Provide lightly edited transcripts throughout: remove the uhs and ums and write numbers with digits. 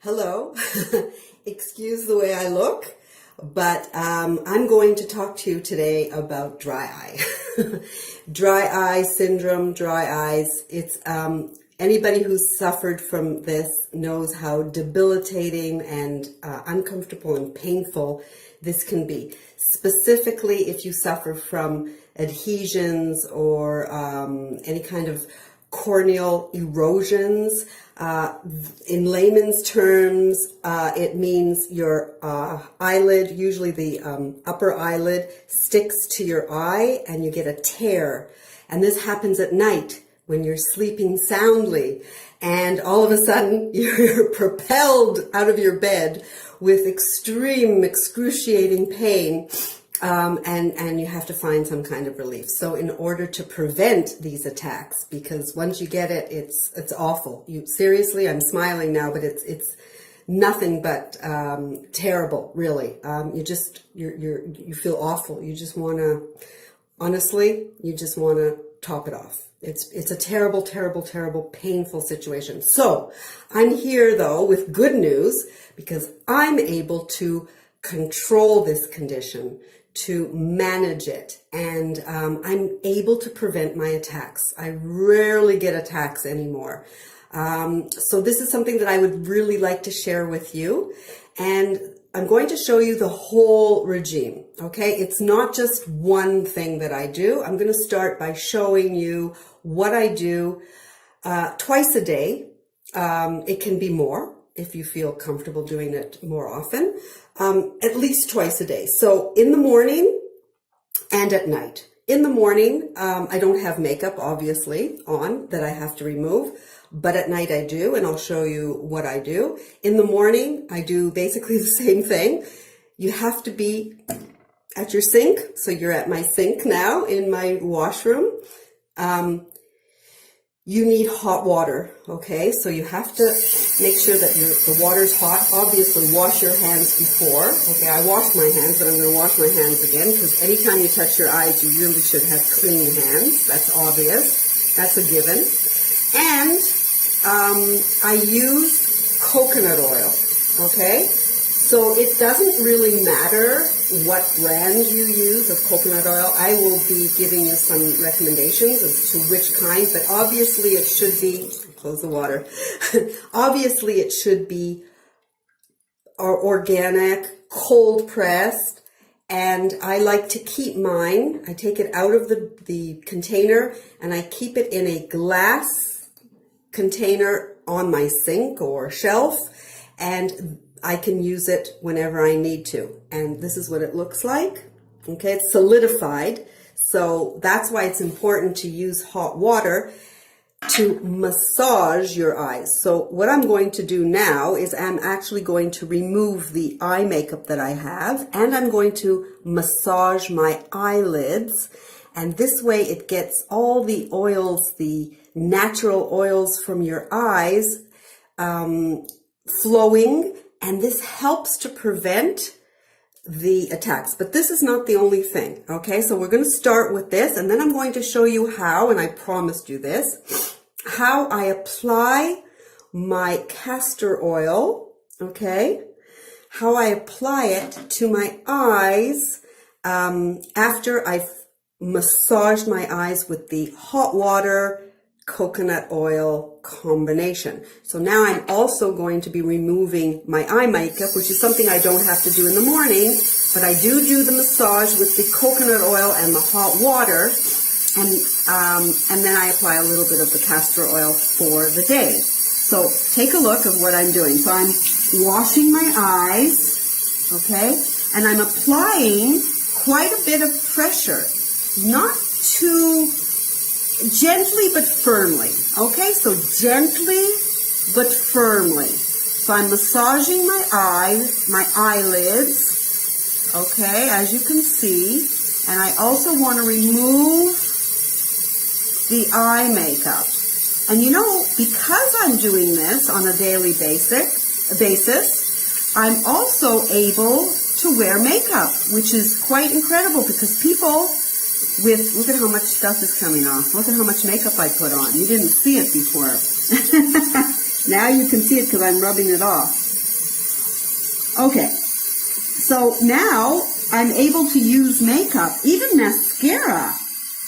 Hello, excuse the way I look, but I'm going to talk to you today about dry eye. Dry eye syndrome, dry eyes. It's anybody who's suffered from this knows how debilitating and uncomfortable and painful this can be. Specifically, if you suffer from adhesions or any kind of corneal erosions. In layman's terms, it means your eyelid, usually the upper eyelid, sticks to your eye and you get a tear. And this happens at night when you're sleeping soundly. And all of a sudden, you're propelled out of your bed with extreme, excruciating pain. And you have to find some kind of relief. So in order to prevent these attacks, because once you get it, it's awful. Seriously, I'm smiling now, but it's nothing but terrible, really. You feel awful. You just want to, honestly, you just want to top it off. It's a terrible, terrible, terrible, painful situation. So I'm here though with good news because I'm able to control this condition, to manage it, and I'm able to prevent my attacks. I rarely get attacks anymore. So this is something that I would really like to share with you, and I'm going to show you the whole regime, okay? It's not just one thing that I do. I'm going to start by showing you what I do twice a day. It can be more if you feel comfortable doing it more often, at least twice a day. So in the morning and at night. In the morning, I don't have makeup, obviously, on that I have to remove, but at night I do, and I'll show you what I do. In the morning, I do basically the same thing. You have to be at your sink, so you're at my sink now in my washroom. You need hot water, okay? So you have to make sure that the water's hot. Obviously, wash your hands before. Okay, I washed my hands, but I'm going to wash my hands again because anytime you touch your eyes, you really should have clean hands. That's obvious. That's a given. And I use coconut oil, okay? So it doesn't really matter what brand you use of coconut oil. I will be giving you some recommendations as to which kind, but obviously it should be, close the water, obviously it should be organic, cold pressed, and I like to keep mine, I take it out of the container and I keep it in a glass container on my sink or shelf, and I can use it whenever I need to. And this is what it looks like. Okay, it's solidified. So that's why it's important to use hot water to massage your eyes. So what I'm going to do now is I'm actually going to remove the eye makeup that I have, and I'm going to massage my eyelids. And this way it gets all the oils, the natural oils from your eyes flowing. And this helps to prevent the attacks. But this is not the only thing, okay? So we're going to start with this, and then I'm going to show you how, and I promised you this, how I apply my castor oil, okay? How I apply it to my eyes after I've massaged my eyes with the hot water, coconut oil combination. So now I'm also going to be removing my eye makeup, which is something I don't have to do in the morning, but I do the massage with the coconut oil and the hot water, and then I apply a little bit of the castor oil for the day. So take a look of what I'm doing. So I'm washing my eyes, okay, and I'm applying quite a bit of pressure, not too gently but firmly, okay? So gently but firmly. So I'm massaging my eyes, my eyelids, okay, as you can see. And I also want to remove the eye makeup. And you know, because I'm doing this on a daily basis, I'm also able to wear makeup, which is quite incredible because people look at how much stuff is coming off. Look at how much makeup I put on. You didn't see it before. Now you can see it because I'm rubbing it off. Okay, so now I'm able to use makeup, even mascara,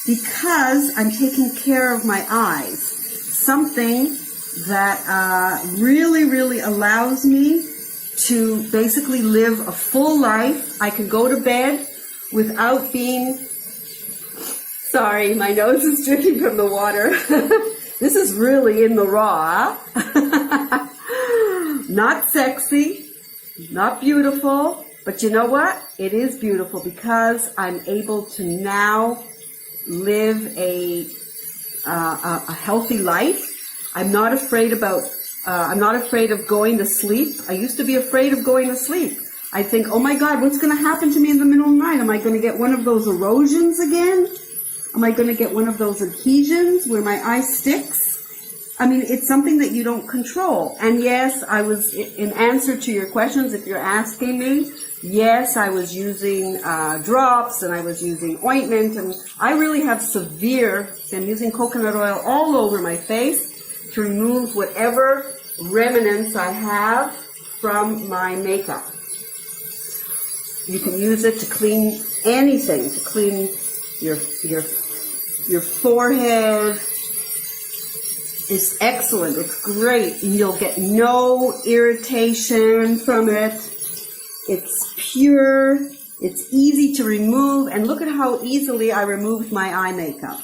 because I'm taking care of my eyes. Something that really, really allows me to basically live a full life. I can go to bed without being... Sorry, my nose is dripping from the water. This is really in the raw. Not sexy, not beautiful, but you know what? It is beautiful because I'm able to now live a healthy life. I'm not afraid of going to sleep. I used to be afraid of going to sleep. I think, oh my God, what's going to happen to me in the middle of the night? Am I going to get one of those erosions again? Am I going to get one of those adhesions where my eye sticks? I mean, it's something that you don't control. And yes, I was, in answer to your questions, if you're asking me, yes, I was using drops and I was using ointment, and I really have severe, I'm using coconut oil all over my face to remove whatever remnants I have from my makeup. You can use it to clean anything, to clean your forehead. It's excellent. It's great. You'll get no irritation from it. It's pure. It's easy to remove. And look at how easily I removed my eye makeup.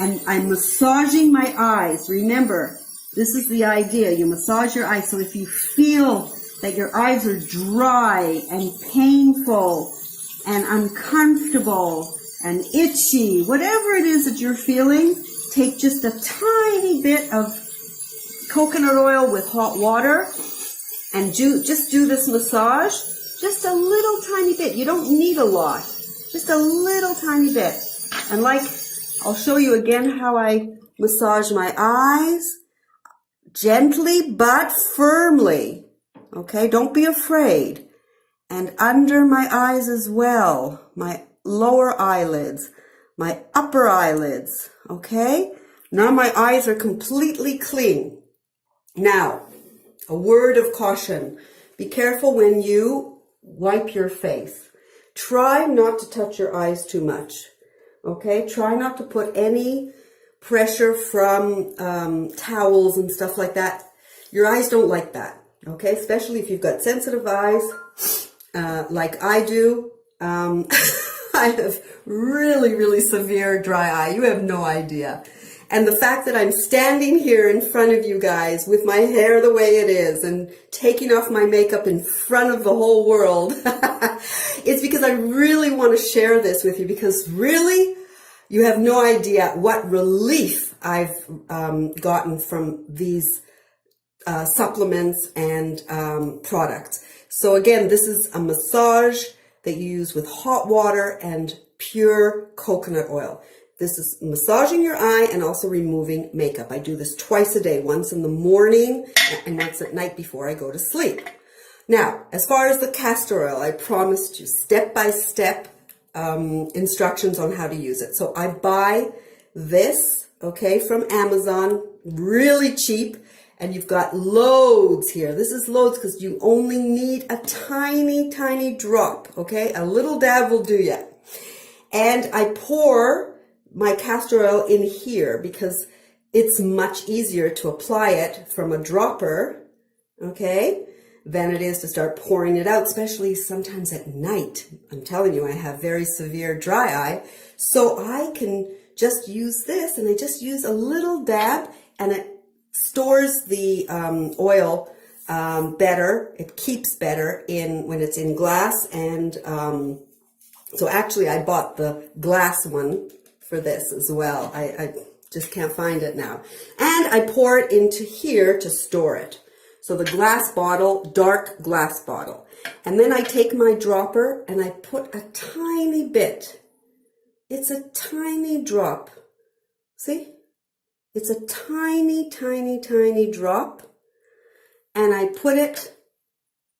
And I'm massaging my eyes. Remember, this is the idea. You massage your eyes. So if you feel that your eyes are dry and painful and uncomfortable and itchy, whatever it is that you're feeling, take just a tiny bit of coconut oil with hot water and just do this massage. Just a little tiny bit. You don't need a lot. Just a little tiny bit. And like, I'll show you again how I massage my eyes. Gently but firmly. Okay, don't be afraid. And under my eyes as well. My lower eyelids. My upper eyelids. Okay? Now my eyes are completely clean. Now, a word of caution. Be careful when you wipe your face. Try not to touch your eyes too much. Okay? Try not to put any pressure from towels and stuff like that. Your eyes don't like that. Okay? Especially if you've got sensitive eyes like I do. I have really, really severe dry eye. You have no idea. And the fact that I'm standing here in front of you guys with my hair the way it is and taking off my makeup in front of the whole world, it's because I really want to share this with you, because really, you have no idea what relief I've gotten from these supplements and products. So again, this is a massage that you use with hot water and pure coconut oil. This is massaging your eye and also removing makeup. I do this twice a day, once in the morning and once at night before I go to sleep. Now, as far as the castor oil, I promised you step-by-step instructions on how to use it. So I buy this, okay, from Amazon, really cheap. And you've got loads here. This is loads because you only need a tiny, tiny drop, okay? A little dab will do ya. And I pour my castor oil in here because it's much easier to apply it from a dropper, okay, than it is to start pouring it out, especially sometimes at night. I'm telling you, I have very severe dry eye. So I can just use this, and I just use a little dab, and it stores the oil better. It keeps better when it's in glass. And so actually I bought the glass one for this as well. I just can't find it now. And I pour it into here to store it. So the glass bottle, dark glass bottle. And then I take my dropper and I put a tiny bit. It's a tiny drop. See? It's a tiny, tiny, tiny drop, and I put it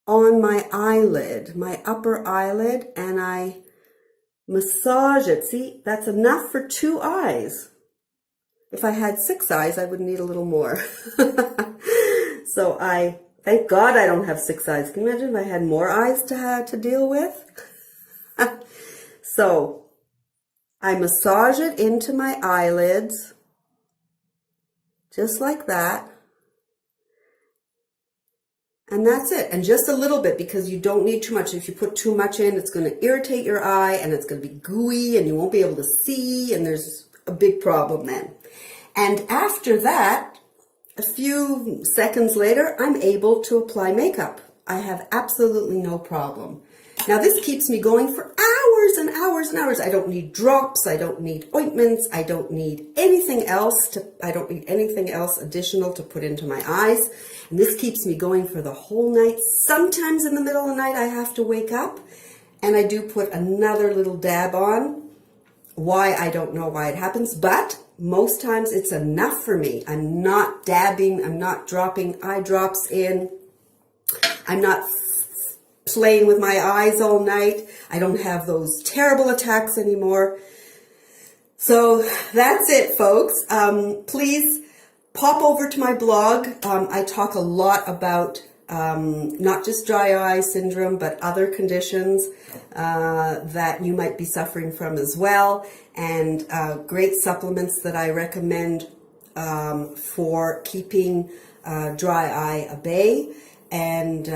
on my eyelid, my upper eyelid, and I massage it. See, that's enough for 2 eyes. If I had 6 eyes, I would need a little more. So I Thank God I don't have 6 eyes. Can you imagine if I had more eyes to deal with? So, I massage it into my eyelids, just like that. And that's it. And just a little bit, because you don't need too much. If you put too much in, it's going to irritate your eye and it's going to be gooey and you won't be able to see, and there's a big problem then. And after that, a few seconds later, I'm able to apply makeup. I have absolutely no problem. Now this keeps me going for hours and hours and hours. I don't need drops, I don't need ointments, I don't need anything else additional to put into my eyes. And this keeps me going for the whole night. Sometimes in the middle of the night I have to wake up and I do put another little dab on. Why, I don't know why it happens, but most times it's enough for me. I'm not dabbing, I'm not dropping eye drops in, I'm not playing with my eyes all night. I don't have those terrible attacks anymore. So that's it, folks. Please pop over to my blog. I talk a lot about not just dry eye syndrome, but other conditions that you might be suffering from as well, and great supplements that I recommend for keeping dry eye at bay, and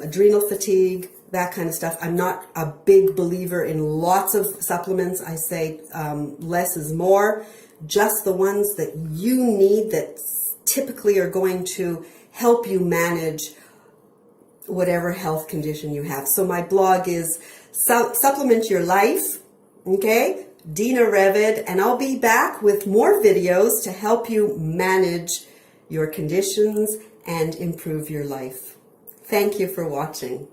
adrenal fatigue, that kind of stuff. I'm not a big believer in lots of supplements. I say less is more. Just the ones that you need, that typically are going to help you manage whatever health condition you have. So my blog is Supplement Your Life, okay? Dina Revid, and I'll be back with more videos to help you manage your conditions and improve your life. Thank you for watching.